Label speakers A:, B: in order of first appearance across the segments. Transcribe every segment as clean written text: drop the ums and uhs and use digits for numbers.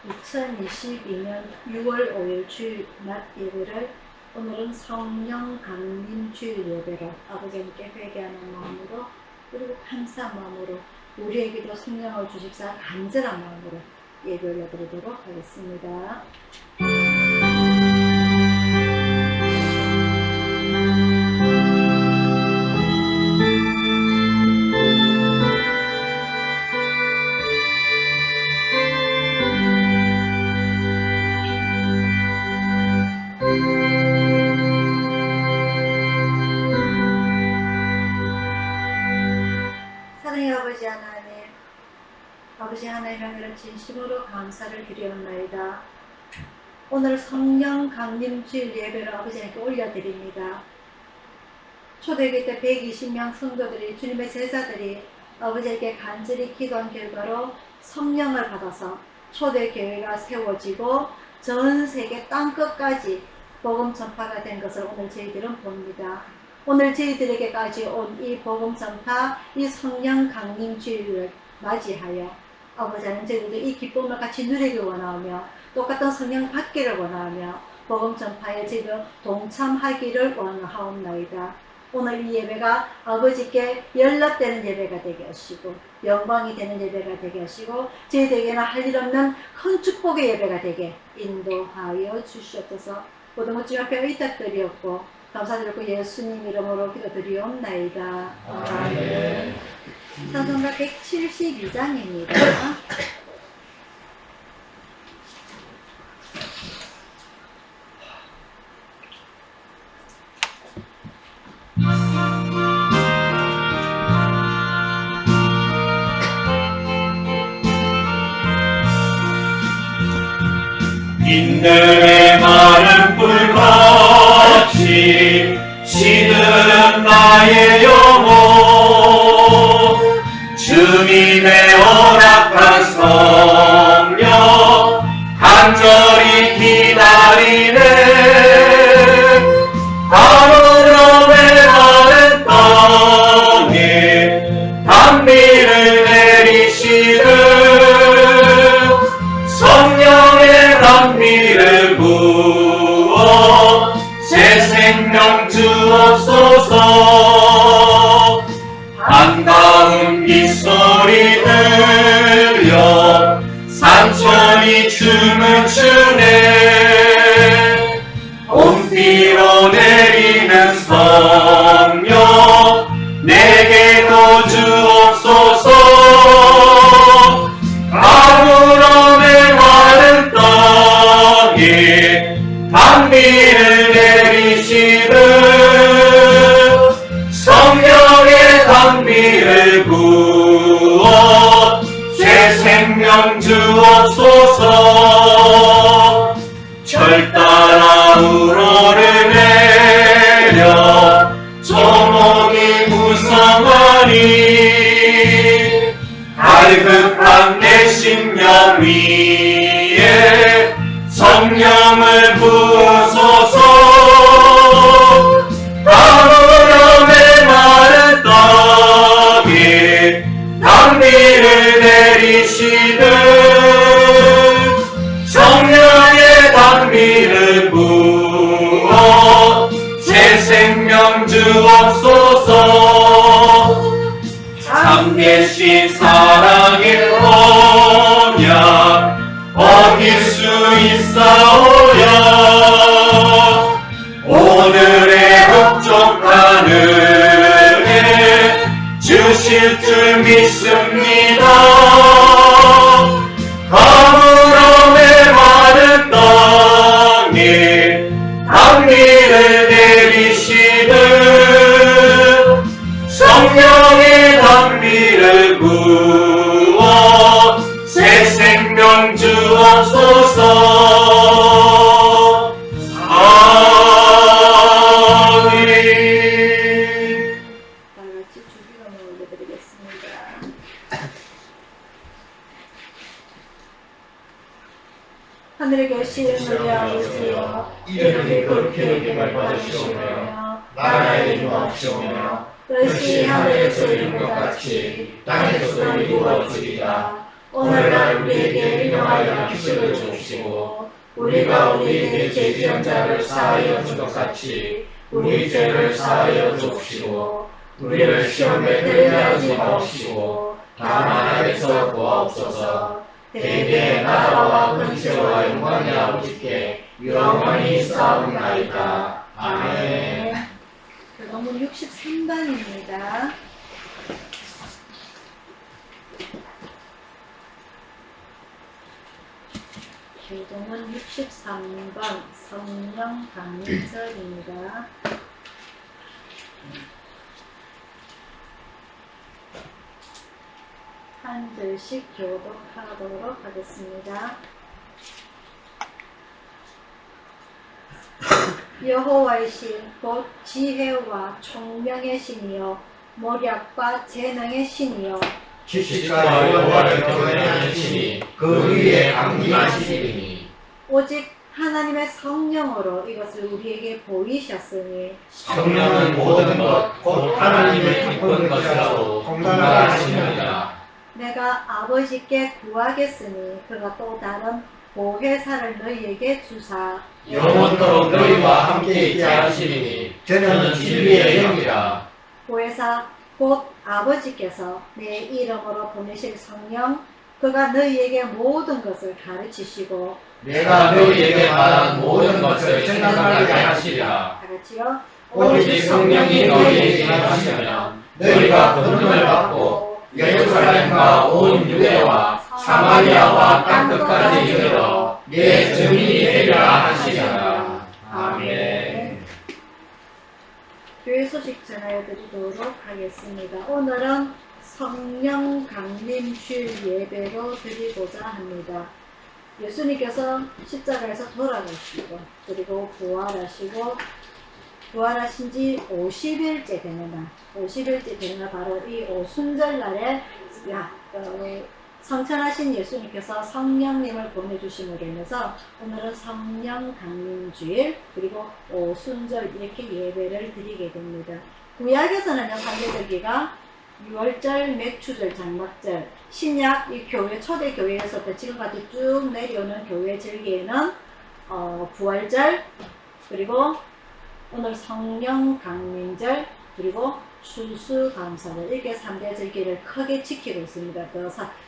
A: 2022년 6월 5일 주일 낮 예배를 오늘은 성령 강림 주일 예배로 아버지께 회개하는 마음으로 그리고 감사한 마음으로 우리에게도 성령을 주십사 간절한 마음으로 예배를 올려드리도록 하겠습니다. 사랑의 아버지 하나님, 아버지 하나님을 진심으로 감사를 드리옵나이다. 오늘 성령 강림 주일 예배를 아버지께 올려드립니다. 초대기 때 120명 성도들이, 주님의 제자들이 아버지에게 간절히 기도한 결과로 성령을 받아서 초대교회가 세워지고 전 세계 땅끝까지 복음 전파가 된 것을 오늘 저희들은 봅니다. 오늘 저희들에게까지 온 이 복음 전파, 이 성령 강림 주일을 맞이하여 아버지는 저희들도 이 기쁨을 같이 누리기 원하며 똑같은 성령 받기를 원하며 복음 전파에 저희도 동참하기를 원하옵나이다. 오늘 이 예배가 아버지께 연락되는 예배가 되게 하시고 영광이 되는 예배가 되게 하시고 저희들에게는 할 일 없는 큰 축복의 예배가 되게 인도하여 주시옵소서. 모든 것 주 앞에 의탁드리옵고 감사드리고 예수님 이름으로 기도드리옵나이다. 아멘. 찬송가 172장입니다.
B: 인들의 마른 불같이 시든 나의 영혼 주님의 허락한 성령 간절히 기다리네. 아무렴의 마른 땅에 단비를 내리시는 성령의 단비를 부어 새 생명 주옵소서. 반가운 빗소리 들려 산천이 춤을 추네. 온비로 내리는 성령 내게도 주옵소서. 아무렴의 마른 땅에 단비를 내리시는 성령의 단비를 부어 새 생명 주옵소서. 철 따라 우러를 내려 조목이 무성하니 갈급한 내 심령 위에 성령을 부으소서. 아무렴의 마른 땅에 단비를 내리시는 성령의 단비를 부어 새 생명 주옵소서. 참되신 사랑의 언약 어길 수 있사오야. 오늘의 흡족한 은혜 주실 줄 믿습니다. 아무렴의 마른 땅에 단비를 내리시는 성령의 단비를 부어 새 생명 주옵소서. 아멘.
A: 다같이 주기도문을 올려드리겠습니다. 하늘에 계신 우리 아버지여,
C: 이름이 거룩히 여김을 받으시오며 나라의 임하옵시오며 뜻이 하늘에서 이룬 것 같이 땅에서도 이루어지리라. 오늘날 우리에게 일용할 양식을 주시고 우리가 우리에게 죄지은 자를 사하여 준 것 같이 우리 죄를 사하여 주옵시고 우리를 시험에 들게 하지 마옵시고 다만 악에서 구하옵소서. 대개 나라와 근세와 영광이 아버지께 영원히 싸움나이다. 아멘.
A: 교동문 63번입니다. 교동문 63번 성령 강림절입니다. 한 절씩 교독하도록 하겠습니다. 여호와의 신 곧 지혜와 총명의 신이요 모략과 재능의 신이요
C: 지식과 여호와를 경외하는 신이 그 위에 강림하시리니
A: 오직 하나님의 성령으로 이것을 우리에게 보이셨으니
C: 성령은 모든 것 곧 하나님의 기쁜 것이라고 통달하시느니라.
A: 내가 아버지께 구하겠으니 그가 또 다른 보혜사를 너희에게 주사
C: 영원토록 너희와 함께 있게 하시리니 저는 진리의 영이라.
A: 보혜사 곧 아버지께서 내 이름으로 보내실 성령 그가 너희에게 모든 것을 가르치시고
C: 내가 너희에게 말한 모든 것을 생각나게 하시리라.
A: 다같이요
C: 오직 성령이 너희에게 임하시면 너희가 권능을 받고 예루살렘과 온 유대와 사마리아와 땅끝까지 이르러 내 증인이 되리라 하시리라. 아멘.
A: 교회 소식 전해드리도록 하겠습니다. 오늘은 성령 강림 주일 예배로 드리고자 합니다. 예수님께서 십자가에서 돌아가시고 그리고 부활하신 지 50일째 되는 날, 50일째 되는 날 바로 이 오순절날에 성천하신 예수님께서 성령님을 보내주심으로 인해서 오늘은 성령 강림주일 그리고 오순절 이렇게 예배를 드리게 됩니다. 구약에서는요 상대절기가 6월절, 맥추절, 장막절, 신약 이 교회 초대 교회에서부터 지금까지 쭉 내려오는 교회 절기에는 부활절 그리고 오늘 성령 강림절 그리고 추수감사절 이렇게 3대 절기를 크게 지키고 있습니다.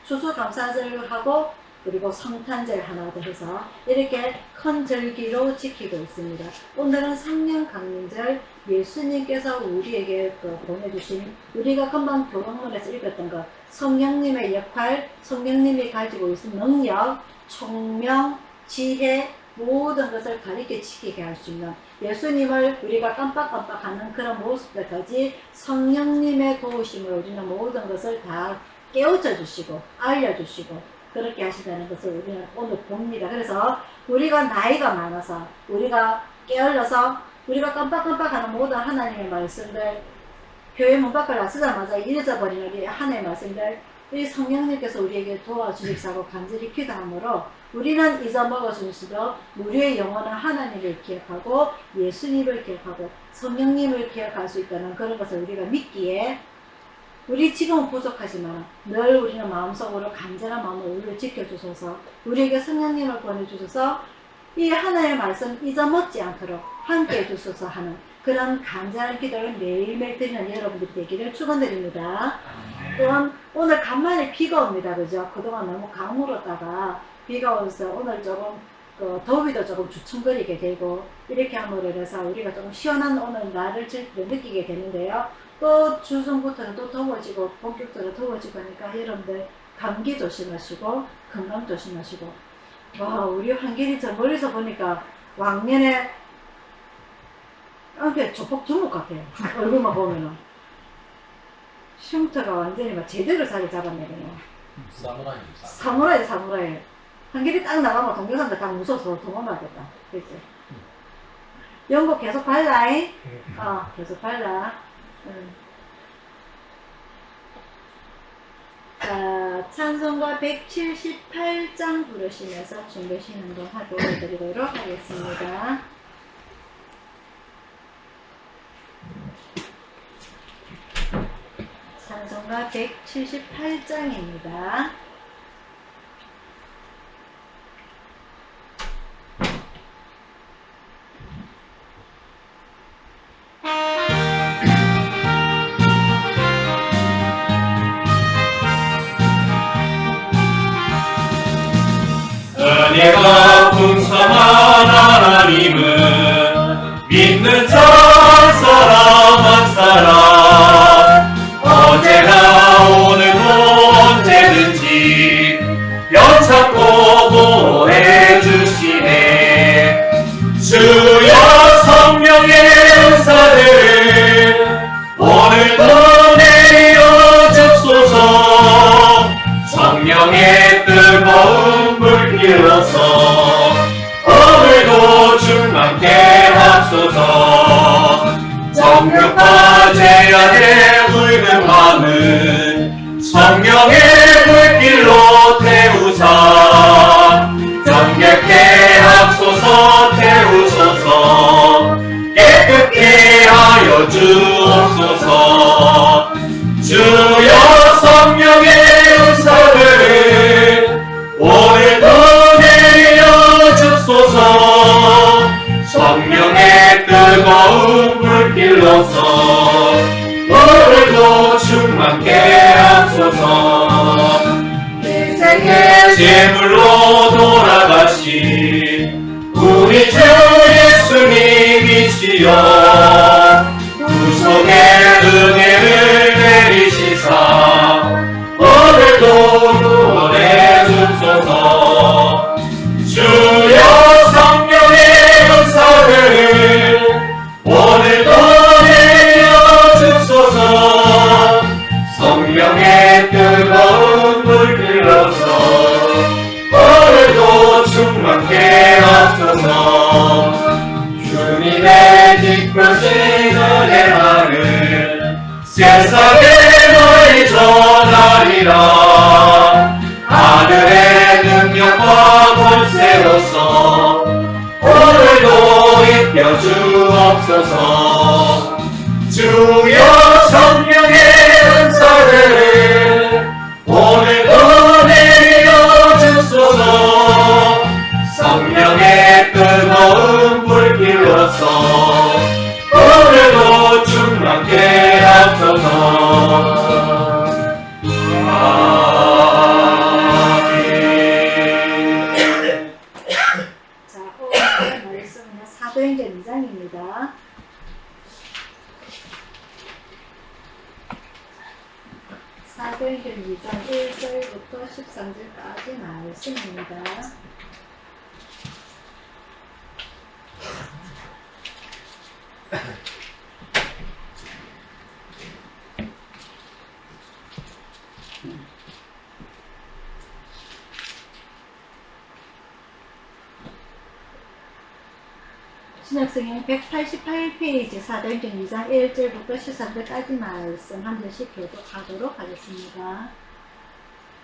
A: 추수감사절을 하고 그리고 성탄절 하나 더 해서 이렇게 큰 절기로 지키고 있습니다. 오늘은 성령 강림절 예수님께서 우리에게 보내주신 우리가 금방 교동문에서 읽었던 것 성령님의 역할, 성령님이 가지고 있는 능력, 총명, 지혜 모든 것을 가리켜 지키게 할 수 있는 예수님을 우리가 깜빡깜빡하는 그런 모습들까지 성령님의 도우심을 우리는 모든 것을 다 깨우쳐 주시고 알려주시고 그렇게 하시다는 것을 우리는 오늘 봅니다. 그래서 우리가 나이가 많아서 우리가 깨어려서 우리가 깜빡깜빡하는 모든 하나님의 말씀들 교회 문 밖을 나서자마자 잊어버리는 이 하나님의 말씀들 이 성령님께서 우리에게 도와주시고 간절히 기도함으로 우리는 잊어먹어줄수록 우리의 영혼은 하나님을 기억하고 예수님을 기억하고 성령님을 기억할 수 있다는 그런 것을 우리가 믿기에 우리 지금은 부족하지만 늘 우리는 마음속으로 간절한 마음으로 우리를 지켜주셔서 우리에게 성령님을 보내주셔서 이 하나님의 말씀 잊어먹지 않도록 함께 해주셔서 하는 그런 간절한 기도를 매일매일 드리는 여러분들이 되기를 축원드립니다. 또한 오늘 간만에 비가 옵니다. 그죠? 그동안 너무 가물었다가 비가 와서 오늘 조금 더위도 조금 주춤거리게 되고 이렇게 함으로 해서 우리가 조금 시원한 오늘 날을 느끼게 되는데요. 또 주중부터는 또 더워지고 본격적으로 더워지고 하니까 여러분들 감기 조심하시고 건강 조심하시고 와 우리 한길이 저 멀리서 보니까 왕년에 이렇게 조폭 주먹 같아요. 얼굴만 보면은 흉터가 완전히 막 제대로 자리 잡았네요. 사무라이. 한길이 딱 나가면 동료사람들 다 무서워서 도망가겠다. 그치? 연고 계속 발라잉? 계속 발라. 자, 찬송가 178장 부르시면서 준비 신앙도 보여드리도록 하겠습니다. 찬송가 178장입니다.
B: 은혜가 풍성한 하나님은 믿는 자 한 사람 한 사람 어제나 오늘도 언제든지 연착고 보호해 주시네. 주여 성령의 은사를 오늘도 내려 주소서. 성령의 뜨거운 불길로서 오늘도 충만케 하소서. 정욕과 죄악의 붉은 마음은 성령의 불길로 태우사 정결케 하소서. 태우소서. 깨끗게 하여 주옵소서. 주여 성령의 은사를 오늘도 내려 주소서. 성령의 뜨거운 불길로서 오늘도 충만케 하소서. 인생의 제물로 돌아가신 우리 주 예수님이시여 구속의 은혜를 내리시사 오늘도 구원해 주소서. 주여 성령의 은사를 오늘도 내려 주소서. 성령의 뜨거운 불길로서 오늘도 충만케 하소서. 주님의 기쁘신 은혜만을 세상에 너희 전하리라. 하늘의 능력과 권세로서 오늘도 입혀 주옵소서. 주여 성령의 은사를 오늘도 내려 주소서. 성령의 뜨거운 불길로서 오늘도 충만케 하소서.
A: 자, 오늘의 말씀은 사도행전 2장입니다. 사도행전 2장 1절부터 13절까지 말씀입니다. 신약성경 188페이지 사도행전 2장 1절부터 13절까지 말씀 한 절씩 교독하도록 하겠습니다.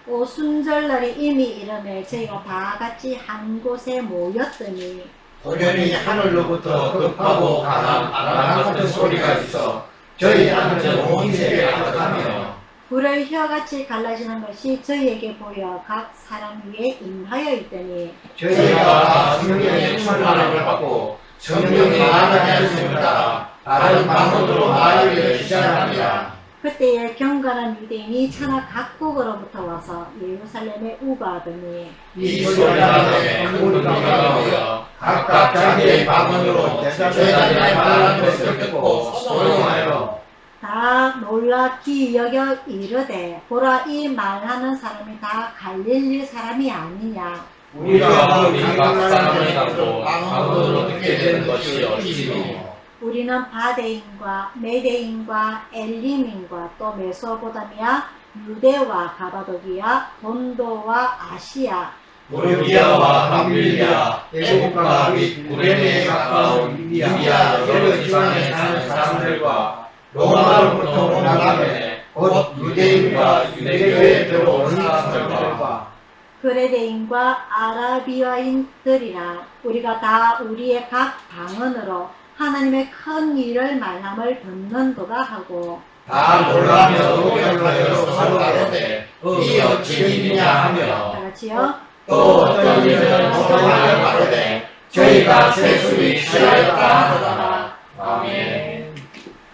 A: 오순절날이 이미 이르매 저희가 다 같이 한 곳에 모였더니
C: 돌연히 하늘로부터 급하고 강한 바람 같은 소리가 있어 저희 안에 온 세계에 가득하며
A: 불의 혀같이 갈라지는 것이 저희에게 보여 각 사람 위에 임하여 있더니
C: 저희가 성령의 충만함을 받고 성령이 말하는 따라 다른 방언으로 말하기를 시작합니다.
A: 그때에 경건한 유대인이 천하 각국으로부터 와서 예루살렘에 우거하더니
C: 이 소리라에 큰 비가 오여 각각 자기의 방언으로 제자들이 말하는 것을 듣고 소용하여
A: 다 놀라 기여겨 이르되 보라 이 말하는 사람이 다 갈릴리 사람이 아니냐.
C: 우리가 각 사람을 갖고 방언으로 듣게 되는 것이 어찌며
A: 우리는 바데인과 메데인과 엘림인과 또 메소포타미아 유대와 가바도기아 본도와 아시아
C: 모르기아와 밤빌리아 애국과 및 구레네에 가까운 유디아 여러 지방에 사는 사람들과 로마로부터 온 나라에 곧 유대인과 유대교에 들어온 사람들과
A: 그레데인과 아라비아인들이라 우리가 다 우리의 각 방언으로 하나님의 큰 일을 말함을 듣는도다 하고
C: 다 놀라며 노력하여 서로 가로되 이 어찌 일이냐 하며
A: 다같이요
C: 또 어떤 일은 소망하여 가로되 저희가 세술이 취하였다 하더라. 아멘.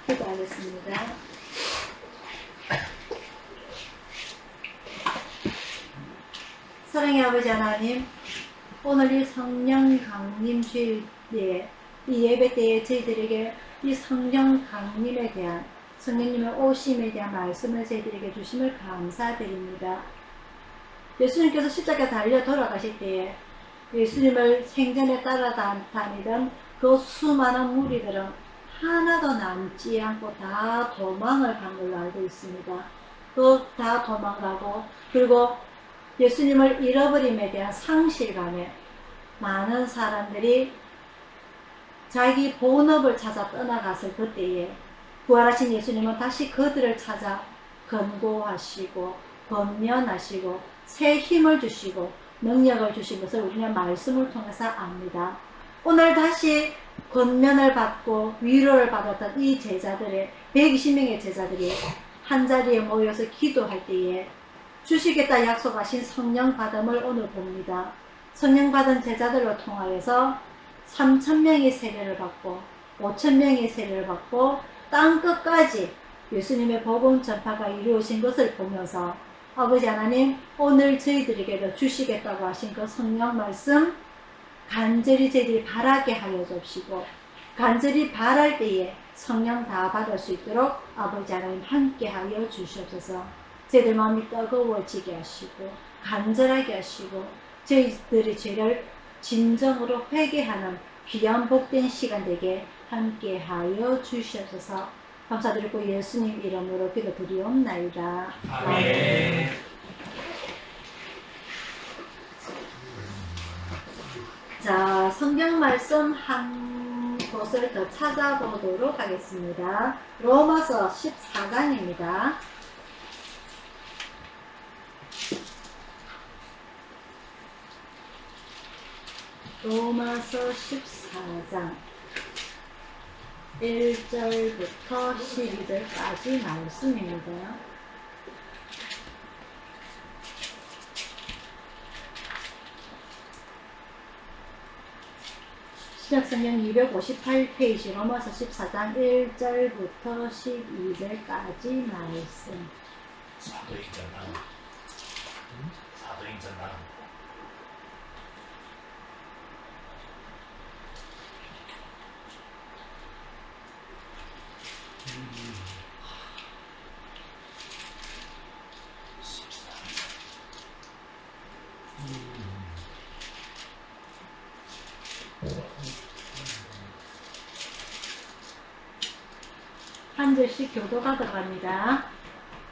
A: 기도하겠습니다. 사랑의 아버지 하나님, 오늘 이 성령 강림 주일에 이 예배 때에 저희들에게 이 성령 강림에 대한 성령님의 오심에 대한 말씀을 저희들에게 주심을 감사드립니다. 예수님께서 십자가에 달려 돌아가실 때에 예수님을 생전에 따라다니던 그 수많은 무리들은 하나도 남지 않고 다 도망을 간 걸로 알고 있습니다. 또 다 도망가고, 그리고 예수님을 잃어버림에 대한 상실감에 많은 사람들이 자기 본업을 찾아 떠나갔을 그때에 부활하신 예수님은 다시 그들을 찾아 권고하시고 권면하시고 새 힘을 주시고 능력을 주신 것을 우리는 말씀을 통해서 압니다. 오늘 다시 권면을 받고 위로를 받았던 이 제자들의 120명의 제자들이 한자리에 모여서 기도할 때에 주시겠다 약속하신 성령 받음을 오늘 봅니다. 성령 받은 제자들로 통하여서 3,000명이 세례를 받고 5,000명이 세례를 받고 땅끝까지 예수님의 복음 전파가 이루어진 것을 보면서 아버지 하나님, 오늘 저희들에게도 주시겠다고 하신 그 성령 말씀 간절히 저희들이 바라게 하여 주시고, 간절히 바랄 때에 성령 다 받을 수 있도록 아버지 하나님 함께 하여 주시옵소서. 저희들 마음이 뜨거워지게 하시고 간절하게 하시고 저희들의 죄를 진정으로 회개하는 귀한 복된 시간 되게 함께 하여 주시옵소서. 감사드리고 예수님 이름으로 기도드리옵나이다.
B: 아멘.
A: 자, 성경 말씀 한 곳을 더 찾아보도록 하겠습니다. 로마서 14장입니다. 로마서 14장 1절부터 12절까지 말씀입니다. 시작성경 258페이지 로마서 14장 1절부터 12절까지 말씀.
B: 사도행전
A: 한 절씩 교도가 들어갑니다.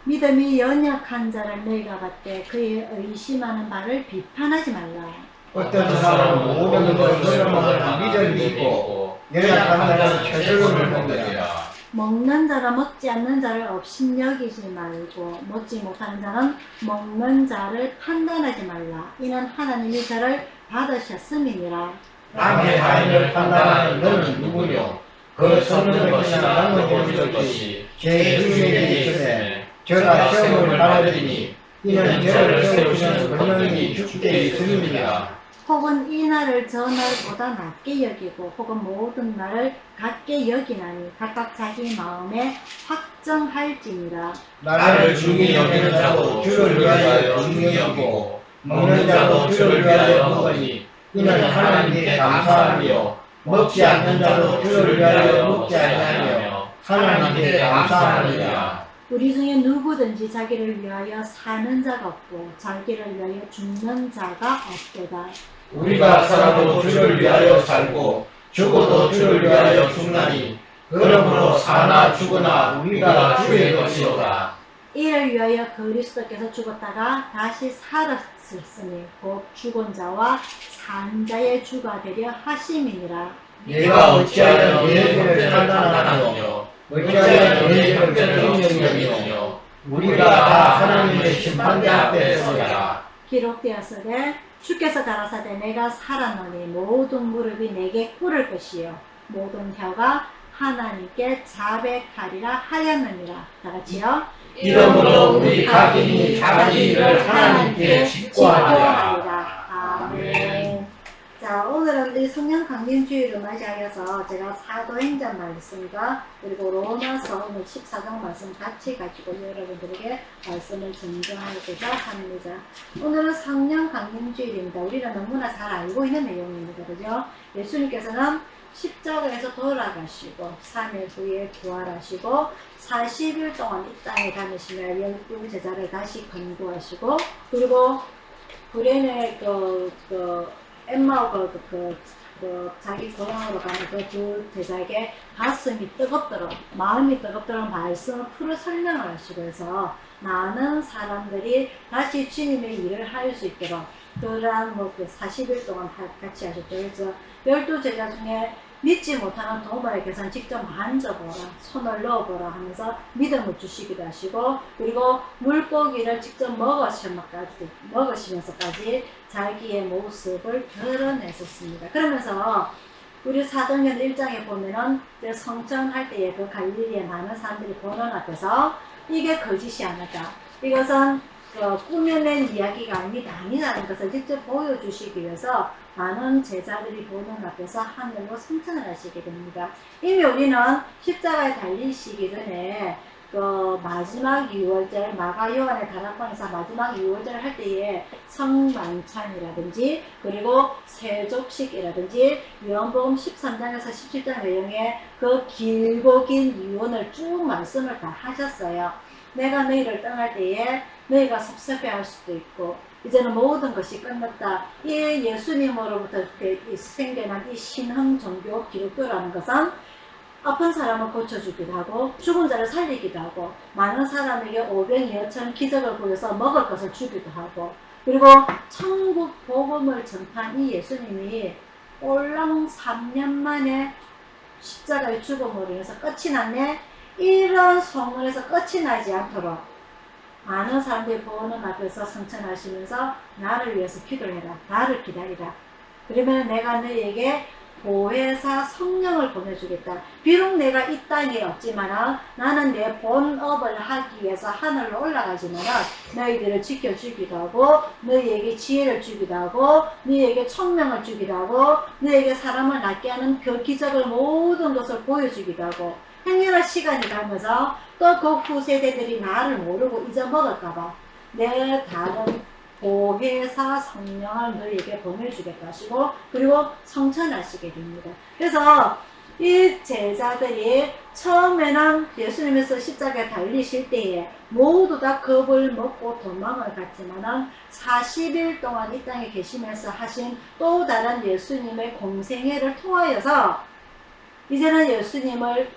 A: 믿음이 연약한 자를 너희가 받되 그의 의심하는 바를 비판하지 말라.
C: 어떤 사람은 모든 것을 먹으나 믿음이 있고 연약한 자는 최저금을 먹느니라.
A: 먹는 자라 먹지 않는 자를 업신여기지 말고 먹지 못하는 자는 먹는 자를 판단하지 말라. 이는 하나님이 저를 받으셨음이니라.
C: 남의 하인을 판단하는 너는 누구뇨? 그 성령의 것이나 남의 보여줄 것이 제 주인에게 있으되 저가 시험을 받으리니 이는 저를 세우시는 권능이 주께 있음이니라.
A: 혹은 이 날을 저 날보다 낮게 여기고 혹은 모든 날을 같게 여기나니 각각 자기 마음에 확정할지니라.
C: 나를 중히 여기는 자도 주를 위하여 중히 여기고 먹는 자도 주를 위하여 먹으니 이는 하나님께 감사하며 먹지 않는 자도 주를 위하여 먹지 아니하며 하나님께 감사하느니라.
A: 우리 중에 누구든지 자기를 위하여 사는 자가 없고 자기를 위하여 죽는 자가 없도다.
C: 우리가 살아도 주를 위하여 살고 죽어도 주를 위하여 죽나니 그러므로 사나 죽으나 우리가 주의 것이로다.
A: 이를 위하여 그리스도께서 죽었다가 다시 살았으니 곧 죽은 자와 산 자의 주가 되려 하심이니라.
C: 내가 어찌하여 내 죄를 판단하느뇨? 어찌하여 내 형편을 정령이느뇨? 우리가 다 하나님의 심판대 앞에 서리라.
A: 기록되었으되 주께서 가라사대 내가 살았노니 모든 무릎이 내게 꿇을 것이요 모든 혀가 하나님께 자백하리라 하였느니라. 다같이요.
C: 이러므로 우리 각인이 자기 일을 하나님께 직고하리라.
A: 아멘. 자, 오늘은 이 성령 강림주의를 맞이하여서 제가 사도행전 말씀과 그리고 로마서 오늘 14장 말씀 같이 가지고 여러분들에게 말씀을 증거하고자 합니다. 오늘은 성령 강림주의입니다. 우리가 너무나 잘 알고 있는 내용입니다. 그죠? 예수님께서는 십자가에서 돌아가시고 3일 후에 부활하시고 40일 동안 이 땅에 다니시며 12 제자를 다시 건조하시고 그리고 구레네 엠마오 자기 고향으로 가는 그 두 제자에게 가슴이 뜨겁도록 마음이 뜨겁도록 말씀을 풀어 설명을 하시고 해서 많은 사람들이 다시 주님의 일을 할 수 있도록 그러한 그 40일 동안 같이 하셨죠. 그래서 12 제자 중에 믿지 못하는 도마에게서는 직접 만져보라, 손을 넣어보라 하면서 믿음을 주시기도 하시고 그리고 물고기를 직접 먹으시면서까지 자기의 모습을 드러냈었습니다. 그러면서 우리 사도행전 1장에 보면은 성천할 때에 그 갈릴리에 많은 사람들이 보는 앞에서 이게 거짓이 아니다. 이것은 꾸며낸 이야기가 아니라는 것을 직접 보여주시기 위해서 많은 제자들이 보는 앞에서 하늘로 승천을 하시게 됩니다. 이미 우리는 십자가에 달리시기 전에 그 마지막 유월절 마가 요한의 다락방에서 마지막 유월절을 할 때에 성만찬이라든지 그리고 세족식이라든지 요한복음 13장에서 17장 내용에 그 길고 긴 유언을 쭉 말씀을 다 하셨어요. 내가 너희를 떠날 때에 너희가 섭섭해할 수도 있고 이제는 모든 것이 끝났다. 이 예수님으로부터 생겨난 이 신흥 종교 기독교라는 것은 아픈 사람을 고쳐주기도 하고 죽은 자를 살리기도 하고 많은 사람에게 오병이어처럼 기적을 보여서 먹을 것을 주기도 하고 그리고 천국 복음을 전파한 이 예수님이 올랑 3년 만에 십자가의 죽음으로 인해서 끝이 났네. 이런 소문에서 끝이 나지 않도록 많은 사람들이 보는 앞에서 성천하시면서 나를 위해서 기도를 해라. 나를 기다리라. 그러면 내가 너희에게 보혜사 성령을 보내주겠다. 비록 내가 이 땅에 없지만 나는 내 본업을 하기 위해서 하늘로 올라가지만 너희들을 지켜주기도 하고 너희에게 지혜를 주기도 하고 너희에게 총명을 주기도 하고 너희에게 사람을 낫게 하는 그 기적을 모든 것을 보여주기도 하고 행여나 시간이 가면서 또 그 후세대들이 나를 모르고 잊어먹을까봐 내 다른 보혜사 성령을 너희에게 보내주겠다 하시고 그리고 성천하시게 됩니다. 그래서 이 제자들이 처음에는 예수님께서 십자가에 달리실 때에 모두 다 겁을 먹고 도망을 갔지만은 40일 동안 이 땅에 계시면서 하신 또 다른 예수님의 공생애를 통하여서 이제는 예수님을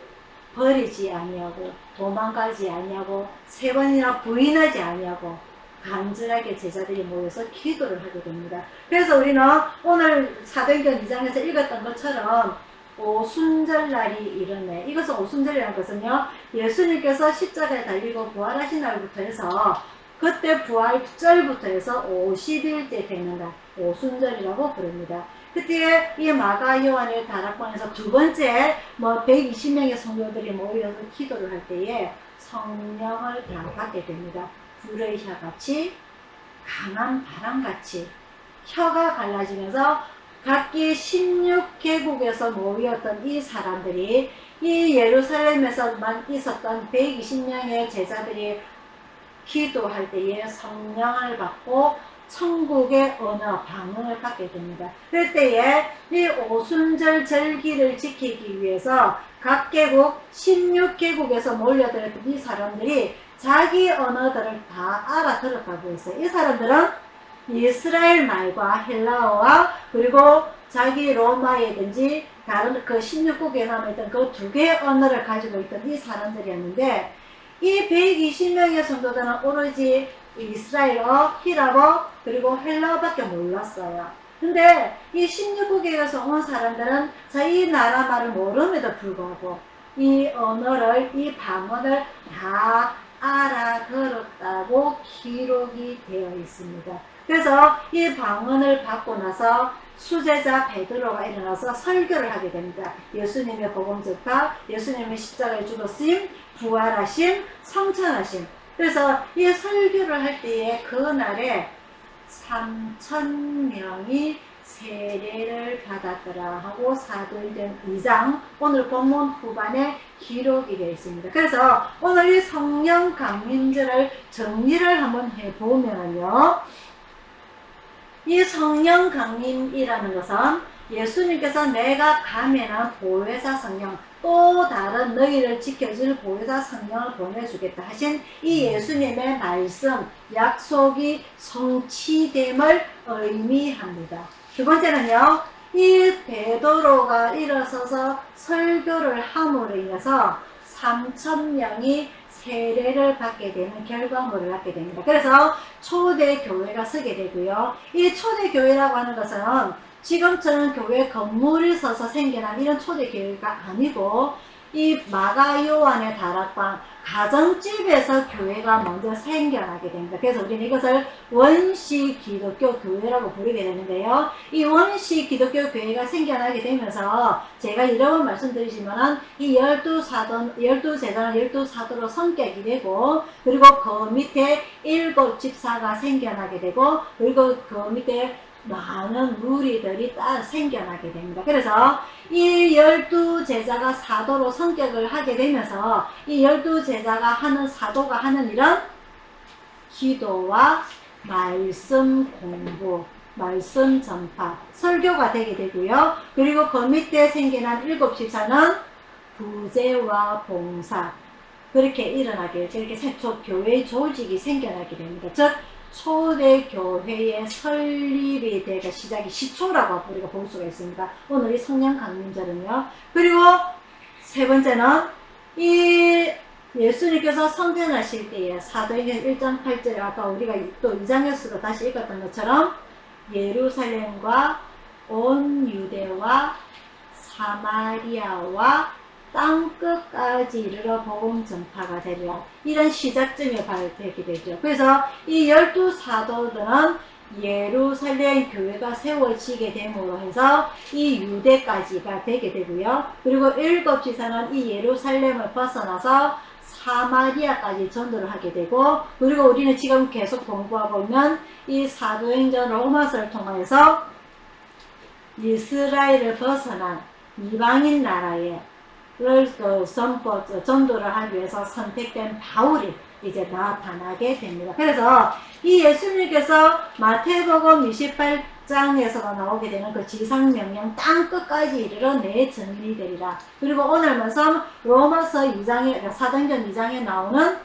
A: 버리지 아니하고 도망가지 아니하고 3번이나 부인하지 아니하고 간절하게 제자들이 모여서 기도를 하게 됩니다. 그래서 우리는 오늘 사도행전 2장에서 읽었던 것처럼 오순절날이 이르네. 이것은 오순절이라는 것은요 예수님께서 십자가에 달리고 부활하신 날부터 해서 그때 부활절부터 해서 50일째 되는 날 오순절이라고 부릅니다. 그때 이 마가 요한의 다락방에서 두 번째 120명의 성도들이 모여서 기도를 할 때에 성령을 다 받게 됩니다. 불의 혀같이 강한 바람같이 혀가 갈라지면서 각기 16개국에서 모였던 이 사람들이 이 예루살렘에서만 있었던 120명의 제자들이 기도할 때에 성령을 받고 천국의 언어, 방언을 갖게 됩니다. 그럴 때에 이 오순절 절기를 지키기 위해서 각개국 16개국에서 몰려들었던 이 사람들이 자기 언어들을 다 알아들었다고 했어요. 이 사람들은 이스라엘 말과 헬라어와 그리고 자기 로마이든지 다른 그 16국에 남아있던 그 2개의 언어를 가지고 있던 이 사람들이었는데 이 120명의 성도들은 오로지 이스라엘어, 히라버 그리고 헬라어밖에 몰랐어요. 근데 이 16국에서 온 사람들은 자기 나라 말을 모름에도 불구하고 이 언어를, 이 방언을 다 알아들었다고 기록이 되어 있습니다. 그래서 이 방언을 받고 나서 수제자 베드로가 일어나서 설교를 하게 됩니다. 예수님의 복음 전파, 예수님의 십자가에 죽으심, 부활하심, 성천하심. 그래서 이 설교를 할 때에 그날에 3,000명이 세례를 받았더라 하고 사도행전 2장 오늘 본문 후반에 기록이 되어 있습니다. 그래서 오늘 이 성령 강림절을 정리를 한번 해보면요. 이 성령 강림이라는 것은 예수님께서 내가 가면은 보혜사 성령 또 다른 너희를 지켜줄 보혜사 성령을 보내주겠다 하신 이 예수님의 말씀 약속이 성취됨을 의미합니다. 두 번째는요. 이 베드로가 일어서서 설교를 함으로 인해서 3,000명이 세례를 받게 되는 결과물을 갖게 됩니다. 그래서 초대교회가 서게 되고요. 이 초대교회라고 하는 것은 지금처럼 교회 건물이 서서 생겨난 이런 초대교회가 아니고 이 마가 요한의 다락방 가정집에서 교회가 먼저 생겨나게 됩니다. 그래서 우리는 이것을 원시 기독교 교회라고 부르게 되는데요. 이 원시 기독교 교회가 생겨나게 되면서 제가 여러 번 말씀드리지만 이 12제자는 12사도로 성격이 되고 그리고 그 밑에 7집사가 생겨나게 되고 그리고 그 밑에 많은 무리들이 따라 생겨나게 됩니다. 그래서 이 12제자가 사도로 성격을 하게 되면서 이 12제자가 하는 사도가 하는 일은 기도와 말씀 공부, 말씀 전파, 설교가 되게 되고요. 그리고 그 밑에 생겨난 7집사는 부제와 봉사 그렇게 일어나게 이렇게 교회 조직이 생겨나게 됩니다. 즉 초대교회의 설립이 되가 시작이 시초라고 우리가 볼 수가 있습니다. 오늘 이 성령 강림절은요. 그리고 세 번째는 이 예수님께서 성전하실 때에 사도행전 1장 8절에 아까 우리가 또 2장에서도 다시 읽었던 것처럼 예루살렘과 온 유대와 사마리아와 땅끝까지 이르러 복음 전파가 되리라. 이런 시작점이 발되게 되죠. 그래서 이 12사도들은 예루살렘 교회가 세워지게 됨으로 해서 이 유대까지가 되게 되고요. 그리고 7지사는 이 예루살렘을 벗어나서 사마리아까지 전도를 하게 되고 그리고 우리는 지금 계속 공부하고 있는 이 사도행전 로마서를 통해서 이스라엘을 벗어난 이방인 나라에 전도를 하기 위해서 선택된 바울이 이제 나타나게 됩니다. 그래서 이 예수님께서 마태복음 28장에서가 나오게 되는 그 지상명령 땅 끝까지 이르러 내 증인이 되리라. 그리고 오늘 말씀 로마서 2장에 사도행전 2장에 나오는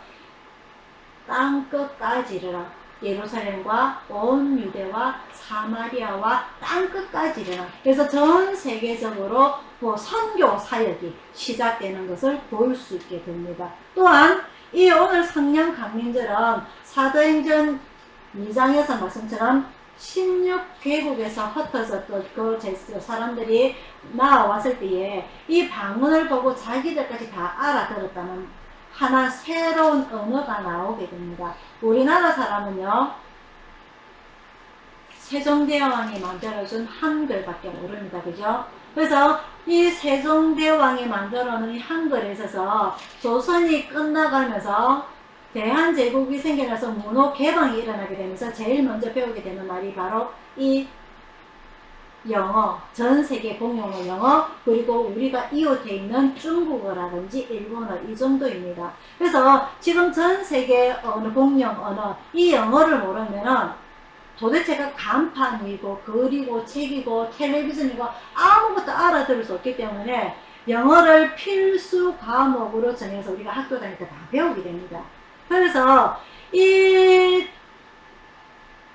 A: 땅 끝까지 이르러 예루살렘과 온 유대와 사마리아와 땅 끝까지 이르러 그래서 전 세계적으로 선교 사역이 시작되는 것을 볼 수 있게 됩니다. 또한 이 오늘 성령 강림절은 사도행전 2장에서 말씀처럼 16개국에서 흩어졌던 그 사람들이 나왔을 때에 이 방언을 보고 자기들까지 다 알아들었다는 하나 새로운 언어가 나오게 됩니다. 우리나라 사람은요 세종대왕이 만들어준 한글밖에 모릅니다. 그죠? 그래서 이 세종대왕이 만들어놓은 이 한글에 있어서 조선이 끝나가면서 대한제국이 생겨나서 문호 개방이 일어나게 되면서 제일 먼저 배우게 되는 말이 바로 이 영어, 전 세계 공용어 영어, 그리고 우리가 이웃에 있는 중국어라든지 일본어 이 정도입니다. 그래서 지금 전 세계 어느 공용 언어, 이 영어를 모르면은 도대체가 간판이고 글이고 책이고 텔레비전이고 아무것도 알아들을 수 없기 때문에 영어를 필수 과목으로 정해서 우리가 학교 다닐 때 다 배우게 됩니다. 그래서 이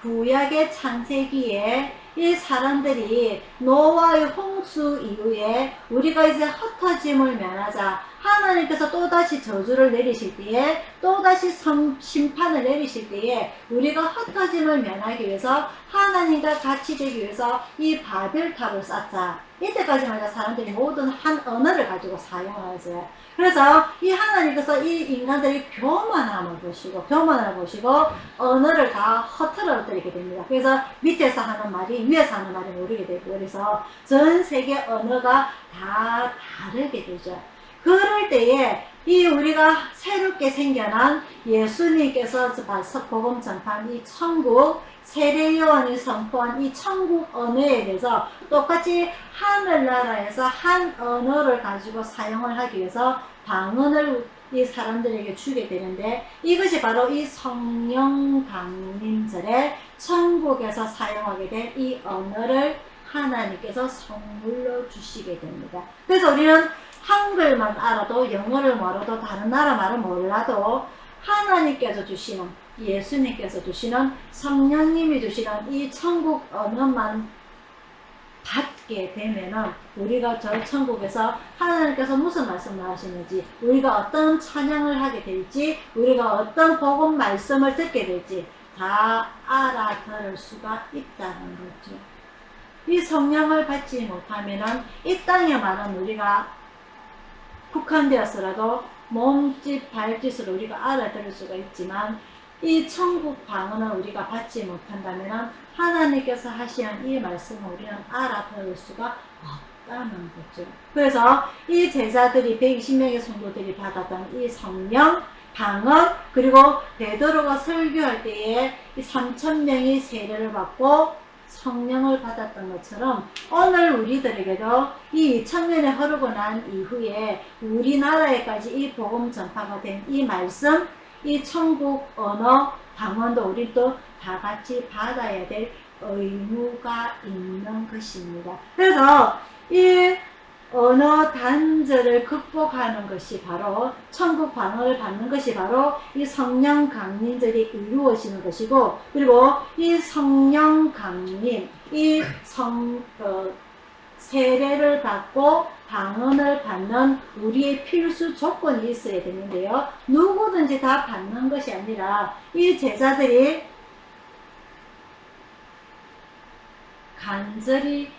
A: 구약의 창세기에 이 사람들이 노아의 홍수 이후에 우리가 이제 흩어짐을 면하자 하나님께서 또다시 저주를 내리실 때에 또다시 심판을 내리실 때에 우리가 흩어짐을 면하기 위해서 하나님과 같이 되기 위해서 이 바벨탑을 쌓자. 이때까지만 해도 사람들이 모든 한 언어를 가지고 사용을 하세요. 그래서 이 하나님께서 이 인간들이 교만함을 보시고 언어를 다 허틀어뜨리게 됩니다. 그래서 밑에서 하는 말이 위에서 하는 말이 모르게 되고 그래서 전 세계 언어가 다 다르게 되죠. 그럴 때에 이 우리가 새롭게 생겨난 예수님께서 복음 전파한 이 천국, 세례요한이 선포한 이 천국 언어에 대해서 똑같이 하늘나라에서 한 언어를 가지고 사용을 하기 위해서 방언을 이 사람들에게 주게 되는데, 이것이 바로 이 성령 강림절에 천국에서 사용하게 된 이 언어를 하나님께서 선물로 주시게 됩니다. 그래서 우리는 한글만 알아도, 영어를 몰라도, 다른 나라 말을 몰라도 하나님께서 주시는, 예수님께서 주시는, 성령님이 주시는 이 천국 언어만 받게 되면은 우리가 저 천국에서 하나님께서 무슨 말씀을 하시는지, 우리가 어떤 찬양을 하게 될지, 우리가 어떤 복음 말씀을 듣게 될지 다 알아들을 수가 있다는 거죠. 이 성령을 받지 못하면은 이 땅에만은 우리가 국한되었으라도 몸짓 발짓으로 우리가 알아들을 수가 있지만, 이 천국 방언을 우리가 받지 못한다면 하나님께서 하시는 이 말씀을 우리는 알아들을 수가 없다는 거죠. 그래서 이 제자들이 120명의 성도들이 받았던 이 성령, 방언, 그리고 베드로가 설교할 때에 이 3,000명이 세례를 받고 성령을 받았던 것처럼 오늘 우리들에게도 이 2000년이 흐르고 난 이후에 우리나라에까지 이 복음 전파가 된 이 말씀, 이 천국 언어, 방언도 우리 또 다 같이 받아야 될 의무가 있는 것입니다. 그래서 이 언어 단절을 극복하는 것이 바로, 천국 방언을 받는 것이 바로 이 성령 강림절이 이루어지는 것이고, 그리고 이 성령 강림, 이 세례를 받고 방언을 받는 우리의 필수 조건이 있어야 되는데요. 누구든지 다 받는 것이 아니라 이 제자들이 간절히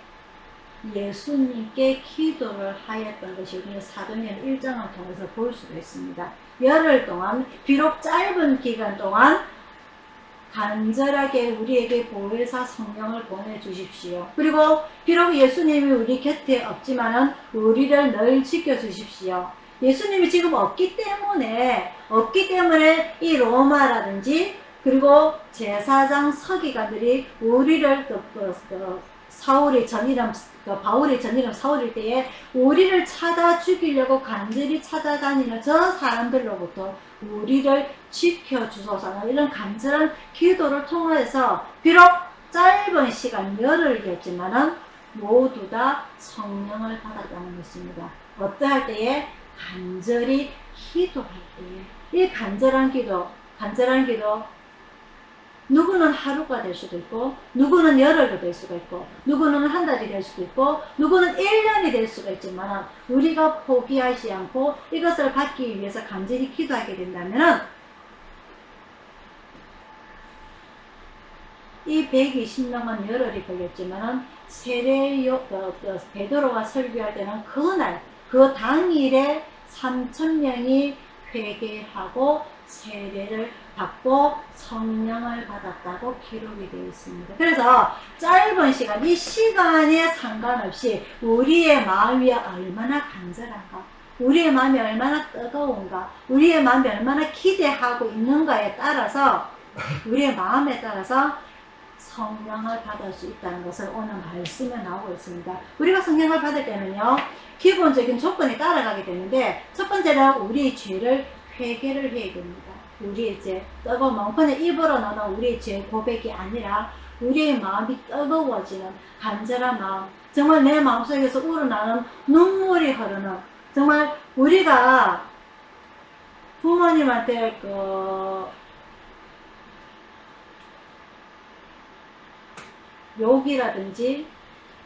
A: 예수님께 기도를 하였던 것이 우리는 사도행 1장을 통해서 볼 수가 있습니다. 열흘 동안, 비록 짧은 기간 동안 간절하게 우리에게 보혜사 성령을 보내주십시오. 그리고 비록 예수님이 우리 곁에 없지만은 우리를 늘 지켜주십시오. 예수님이 지금 없기 때문에 이 로마라든지 그리고 제사장 서기관들이 우리를 바울의 전이름 사울일 때에 우리를 찾아 죽이려고 간절히 찾아다니는 저 사람들로부터 우리를 지켜주소서, 이런 간절한 기도를 통해서 비록 짧은 시간, 열흘이었지만은 모두 다 성령을 받았다는 것입니다. 어떠할 때에? 간절히 기도할 때에. 이 간절한 기도, 누구는 하루가 될 수도 있고, 누구는 열흘도 될 수가 있고, 누구는 한 달이 될 수도 있고, 누구는 1년이 될 수가 있지만 우리가 포기하지 않고 이것을 받기 위해서 간절히 기도하게 된다면 이 120명은 열흘이 걸렸지만 베드로가 설교할 때는 그날, 그 당일에 3,000명이 회개하고 세례를 받고 성령을 받았다고 기록이 되어 있습니다. 그래서 짧은 시간, 이 시간에 상관없이 우리의 마음이 얼마나 간절한가, 우리의 마음이 얼마나 뜨거운가, 우리의 마음이 얼마나 기대하고 있는가에 따라서, 우리의 마음에 따라서 성령을 받을 수 있다는 것을 오늘 말씀에 나오고 있습니다. 우리가 성령을 받을 때는요, 기본적인 조건이 따라가게 되는데, 첫 번째는 우리의 죄를 회개를 해야 됩니다. 우리의 죄, 뜨거운 마음, 그냥 입으로 나오는 우리의 죄 고백이 아니라 우리의 마음이 뜨거워지는 간절한 마음, 정말 내 마음속에서 우러나는 눈물이 흐르는, 정말 우리가 부모님한테 욕이라든지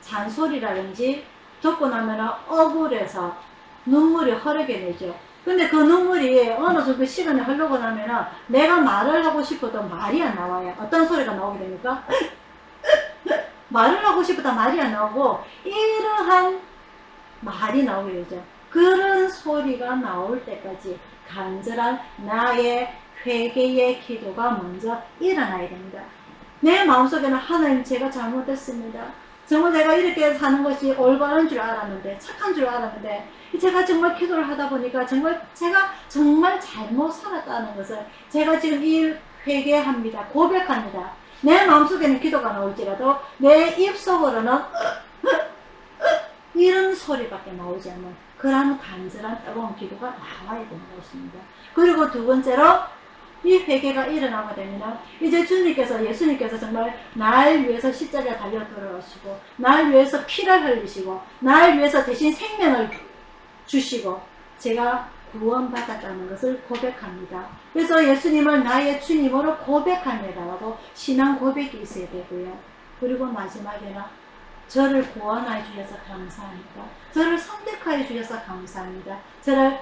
A: 잔소리라든지 듣고 나면 억울해서 눈물이 흐르게 되죠. 근데 그 눈물이 어느 정도 시간이 흐르고 나면 내가 말을 하고 싶어도 말이 안 나와요. 어떤 소리가 나오게 됩니까? 말을 하고 싶어도 말이 안 나오고 이러한 말이 나오게 되죠. 그런 소리가 나올 때까지 간절한 나의 회개의 기도가 먼저 일어나야 됩니다. 내 마음속에는 하나님, 제가 잘못했습니다. 정말 제가 이렇게 사는 것이 올바른 줄 알았는데, 착한 줄 알았는데, 제가 정말 기도를 하다 보니까 제가 정말 잘못 살았다는 것을 제가 지금 이 회개합니다. 고백합니다. 내 마음속에는 기도가 나올지라도 내 입속으로는 이런 소리밖에 나오지 않는 그런 간절한 뜨거운 기도가 나와야 되는 것입니다. 그리고 두 번째로 이 회개가 일어나게 되면 이제 예수님께서 정말 날 위해서 십자가에 달려 돌아가시고 날 위해서 피를 흘리시고 날 위해서 대신 생명을 주시고 제가 구원받았다는 것을 고백합니다. 그래서 예수님을 나의 주님으로 고백합니다라고 신앙 고백이 있어야 되고요. 그리고 마지막에는 저를 구원하여 주셔서 감사합니다. 저를 선택하여 주셔서 감사합니다. 저를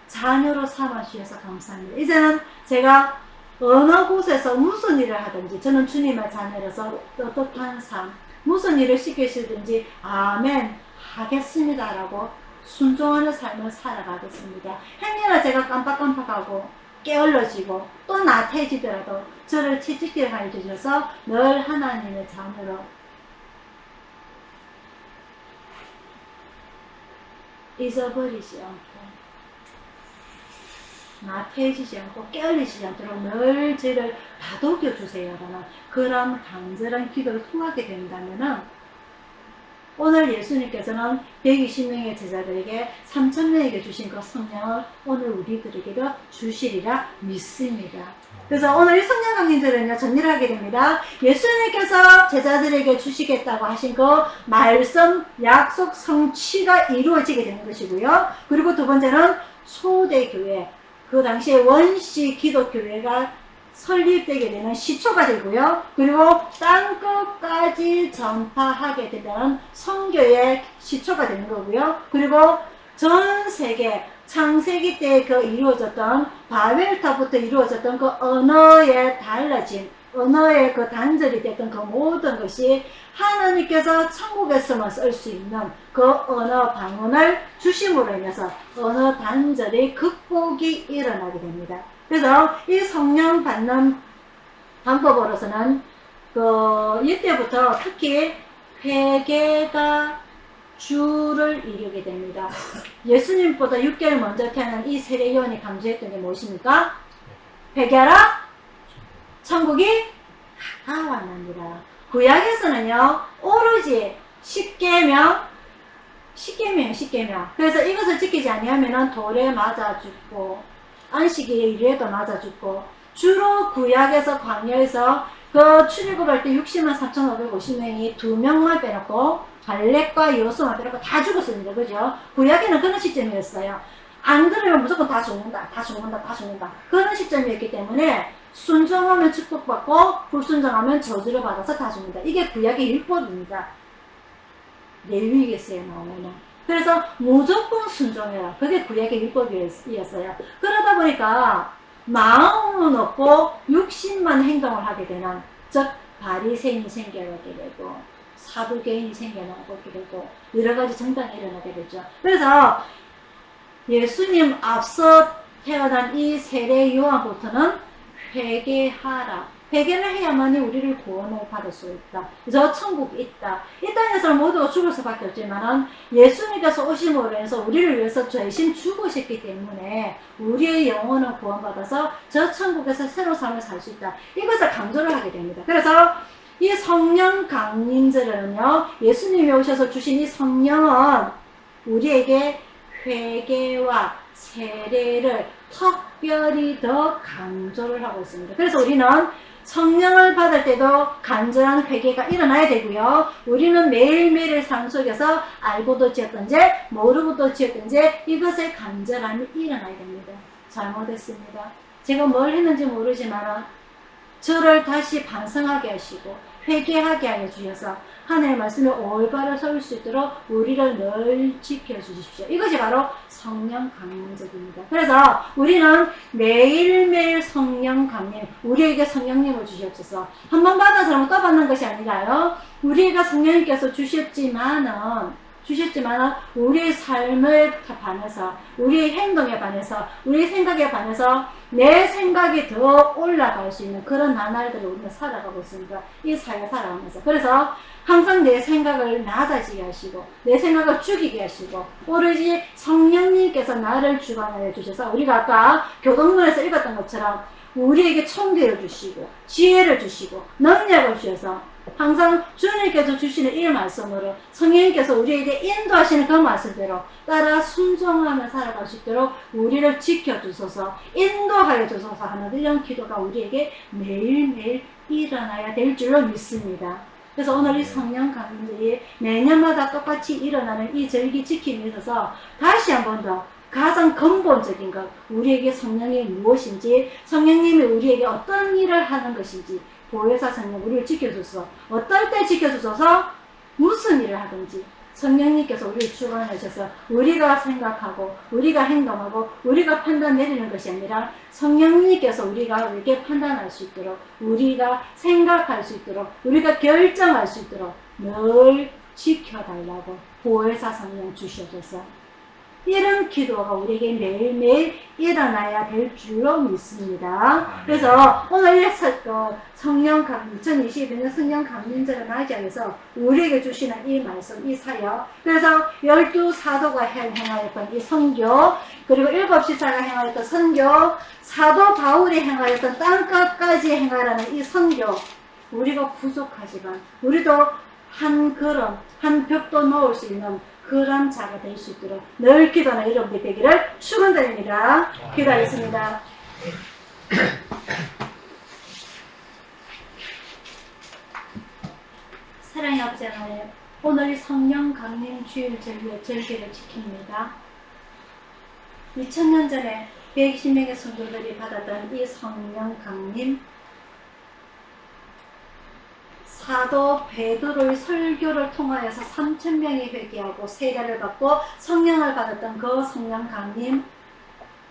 A: 자녀로 삼아 주셔서 감사합니다. 이제는 제가 어느 곳에서 무슨 일을 하든지 저는 주님의 자녀로서 어떠한 삶, 무슨 일을 시키시든지 아멘 하겠습니다라고 순종하는 삶을 살아가겠습니다. 행여나 제가 깜빡깜빡하고 게을러지고 또 나태해지더라도 저를 채찍질 하여 주셔서 늘 하나님의 자녀로 잊어버리지 않고 나태해지지 않고 깨어리지 않도록 늘 저를 다독여 주세요라는 그런 간절한 기도를 통하게 된다면은 오늘 예수님께서는 120명의 제자들에게 3,000명에게 주신 그 성령을 오늘 우리들에게도 주시리라 믿습니다. 그래서 오늘 이 성령 강림절은요 정리를 하게 됩니다. 예수님께서 제자들에게 주시겠다고 하신 그 말씀 약속 성취가 이루어지게 되는 것이고요. 그리고 두 번째는 초대교회, 그 당시에 원시 기독교회가 설립되게 되는 시초가 되고요. 그리고 땅끝까지 전파하게 된다는 선교의 시초가 되는 거고요. 그리고 전 세계 창세기 때 그 이루어졌던 바벨탑부터 이루어졌던 그 언어의 달라진 언어의 그 단절이 됐던 그 모든 것이 하나님께서 천국에서만 쓸 수 있는 그 언어 방언을 주심으로 인해서 언어 단절의 극복이 일어나게 됩니다. 그래서 이 성령 받는 방법으로서는 이때부터 특히 회개가 주를 이루게 됩니다. 예수님보다 6개월 먼저 태어난 이 세례 요한이 강조했던 게 무엇입니까? 회개하라, 천국이 가까웠느니라. 구약에서는요 오로지 10계명. 그래서 이것을 지키지 아니하면 돌에 맞아 죽고 안식일에 일에도 맞아 죽고, 주로 구약에서 광야에서 그 출애굽할 때 604,550명이 2명만 빼놓고 갈렙과 여호수아만 빼놓고 다 죽었습니다. 그죠? 구약에는 그런 시점이었어요. 안 그러면 무조건 다 죽는다. 그런 시점이었기 때문에 순종하면 축복받고 불순종하면 저주를 받아서 다 죽는다. 이게 구약의 율법입니다. 레위기에서 나오면. 그래서 무조건 순종해라. 그게 구약의 율법이었어요. 그러다 보니까 마음은 없고 육신만 행동을 하게 되는, 즉 바리새인이 생겨나게 되고 사두개인이 생겨나게 되고 여러 가지 정당이 일어나게 되죠. 그래서 예수님 앞서 태어난 이 세례 요한부터는 회개하라. 회개를 해야만이 우리를 구원을 받을 수 있다. 저 천국이 있다. 이 땅에서는 모두가 죽을 수밖에 없지만 예수님께서 오심으로 해서 우리를 위해서 죄신 죽으셨기 때문에 우리의 영혼은 구원받아서 저 천국에서 새로운 삶을 살 수 있다. 이것을 강조를 하게 됩니다. 그래서 이 성령 강림절은요, 예수님이 오셔서 주신 이 성령은 우리에게 회개와 세례를 특별히 더 강조를 하고 있습니다. 그래서 우리는 성령을 받을 때도 간절한 회개가 일어나야 되고요. 우리는 매일매일의 삶 속에서 알고도 지었던지 모르고도 지었던지 이것의 간절함이 일어나야 됩니다. 잘못했습니다. 제가 뭘 했는지 모르지만 저를 다시 반성하게 하시고 회개하게 하여 주셔서 하나님의 말씀에 올바로 설 수 있도록 우리를 늘 지켜주십시오. 이것이 바로 성령 강림적입니다. 그래서 우리는 매일매일 성령 강림, 우리에게 성령님을 주시옵소서. 한 번 받은 사람은 또 받는 것이 아니라요, 우리가 성령님께서 주셨지만은 주셨지만 우리의 삶에 반해서, 우리의 행동에 반해서, 우리의 생각에 반해서 내 생각이 더 올라갈 수 있는 그런 나날들을 우리가 살아가고 있습니다. 이 사회 살아가면서. 그래서 항상 내 생각을 낮아지게 하시고 내 생각을 죽이게 하시고 오로지 성령님께서 나를 주관하여 주셔서 우리가 아까 교동문에서 읽었던 것처럼 우리에게 총대를 주시고 지혜를 주시고 능력을 주셔서 항상 주님께서 주시는 이 말씀으로 성령님께서 우리에게 인도하시는 그 말씀대로 따라 순종하며 살아갈 수 있도록 우리를 지켜주소서 인도하여 주소서 하는 이런 기도가 우리에게 매일매일 일어나야 될 줄로 믿습니다. 그래서 오늘 이 성령 강림들이 매년마다 똑같이 일어나는 이 절기 지킴에 있어서 다시 한 번 더 가장 근본적인 것, 우리에게 성령이 무엇인지, 성령님이 우리에게 어떤 일을 하는 것인지, 보혜사 성령 우리를 지켜줘서, 어떨 때 지켜주셔서 무슨 일을 하든지, 성령님께서 우리를 주관하셔서 우리가 생각하고, 우리가 행동하고, 우리가 판단 내리는 것이 아니라 성령님께서 우리가 이렇게 판단할 수 있도록, 우리가 생각할 수 있도록, 우리가 결정할 수 있도록 늘 지켜달라고 보혜사 성령 주셔서 이런 기도가 우리에게 매일매일 일어나야 될 줄로 믿습니다. 그래서 오늘 성령 강림, 2022년 성령 강림절을 맞이하면서 우리에게 주시는 이 말씀, 이 사역, 그래서 12사도가 행하였던 이 선교, 그리고 7지사가 행하였던 선교, 사도 바울이 행하였던 땅끝까지 행하라는 이 선교, 우리가 부족하지만 우리도 한 걸음, 한 벽도 놓을 수 있는 그런 자가 될 수 있도록 늘 기도하는 여러분들 되기를 축원드립니다. 기도하겠습니다. 사랑의 아버지 하나님, 오늘 성령 강림 주일 절기를 지킵니다. 2000년 전에 120명의 성도들이 받았던 이 성령 강림, 사도 베드로의 설교를 통하여서 3000명이 회개하고 세례를 받고 성령을 받았던 그 성령 강림,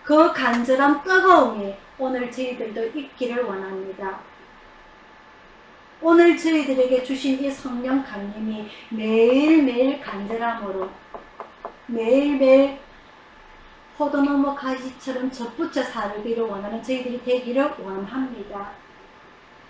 A: 그 간절한 뜨거움이 오늘 저희들도 있기를 원합니다. 오늘 저희들에게 주신 이 성령 강림이 매일매일 간절함으로 매일매일 포도나무 가지처럼 접붙여 살기를 원하는 저희들이 되기를 원합니다.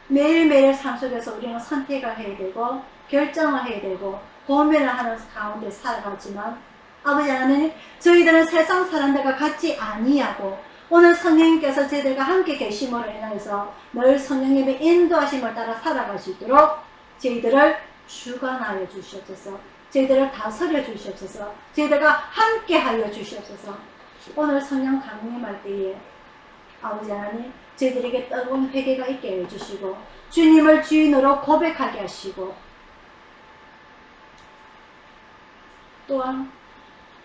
A: 매일매일 삶 속에서 우리는 선택을 해야 되고 결정을 해야 되고 고민을 하는 가운데 살아가지만 아버지 하나님, 저희들은 세상 사람들과 같이 아니하고 오늘 성령님께서 저희들과 함께 계심으로 인해서 늘 성령님의 인도하심을 따라 살아갈 수 있도록 저희들을 주관하여 주시옵소서, 저희들을 다스려 주시옵소서, 저희들과 함께 하여 주시옵소서. 오늘 성령 강림할 때에 아버지 하나님, 저희들에게 뜨거운 회개가 있게 해주시고 주님을 주인으로 고백하게 하시고 또한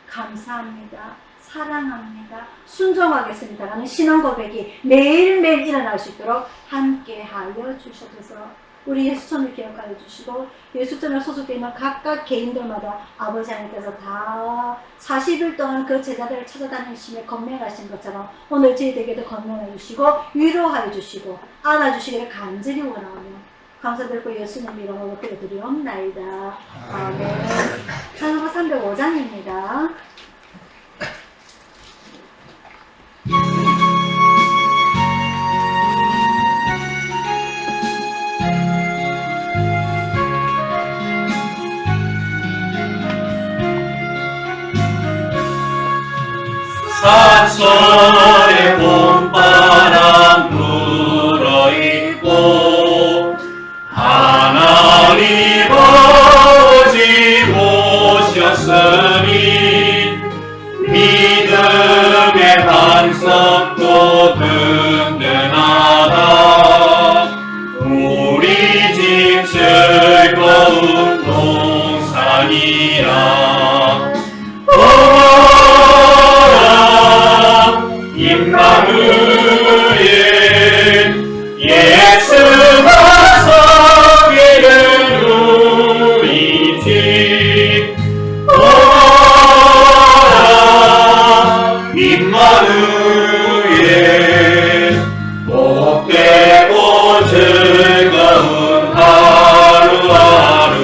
A: 감사합니다, 사랑합니다, 순종하겠습니다 라는 신앙 고백이 매일매일 일어날 수 있도록 함께 하여 주셔서 우리 예수점을 기억하여 주시고 예수점에 소속되어 있는 각각 개인들마다 아버지 하나님께서 다 40일 동안 그 제자들을 찾아다니시며 건면하신 것처럼 오늘 저희들에게도 건면해 주시고 위로하여 주시고 안아주시기를 간절히 원하며 감사드리고 예수님 이름으로 기도드리옵나이다. 아멘. 찬송가 305장입니다.
B: 산설의 봄바람 불어있고 하나님 아버지 오셨으니 믿음의 반석도 든든하다. 우리 집 즐거운 동산이라. 임마누엘 예수가 섬기는 우리 집 오라. 임마누엘 복되고 즐거운 하루하루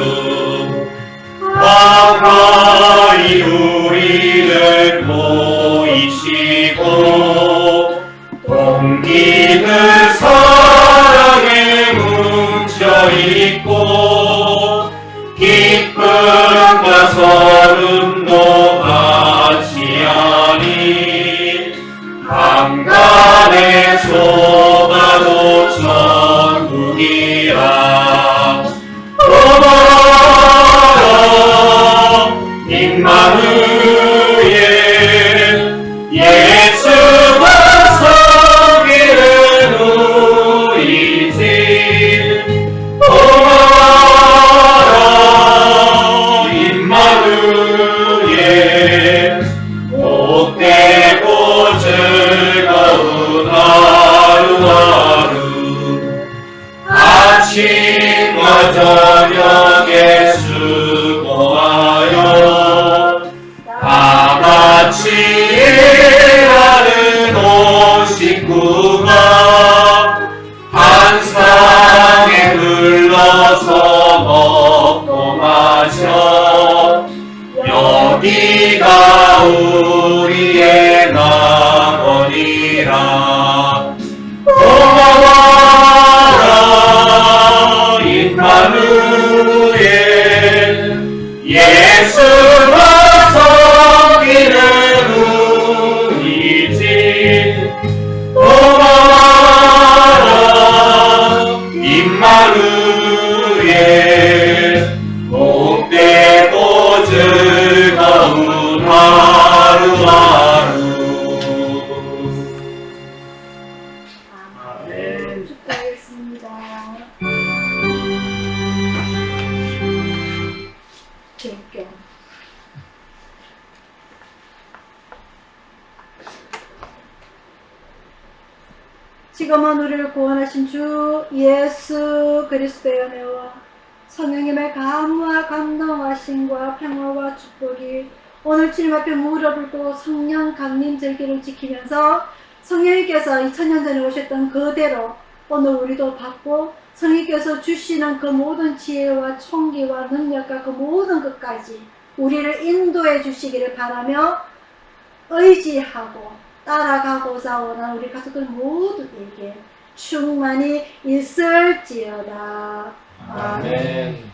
B: 네가 우리의 낙원이라. 고마워라 임마누엘 예수가 섬기는 우리 집. 고마워라 임마누엘 복되고 즐거운 하루하루.
A: 아멘. 축복하겠습니다. 경. 지금은 우리를 구원하신 주 예수 그리스도의 은혜와 성령님의 감화 감동하심과 평화와 축복이 오늘 주님 앞에 무릎을 꿇고 성령 강림 절기를 지키면서 성령님께서 2000년 전에 오셨던 그대로 오늘 우리도 받고 성령님께서 주시는 그 모든 지혜와 총기와 능력과 그 모든 것까지 우리를 인도해 주시기를 바라며 의지하고 따라가고자 원하는 우리 가족들 모두에게 충만히 있을지어다.
C: 아멘.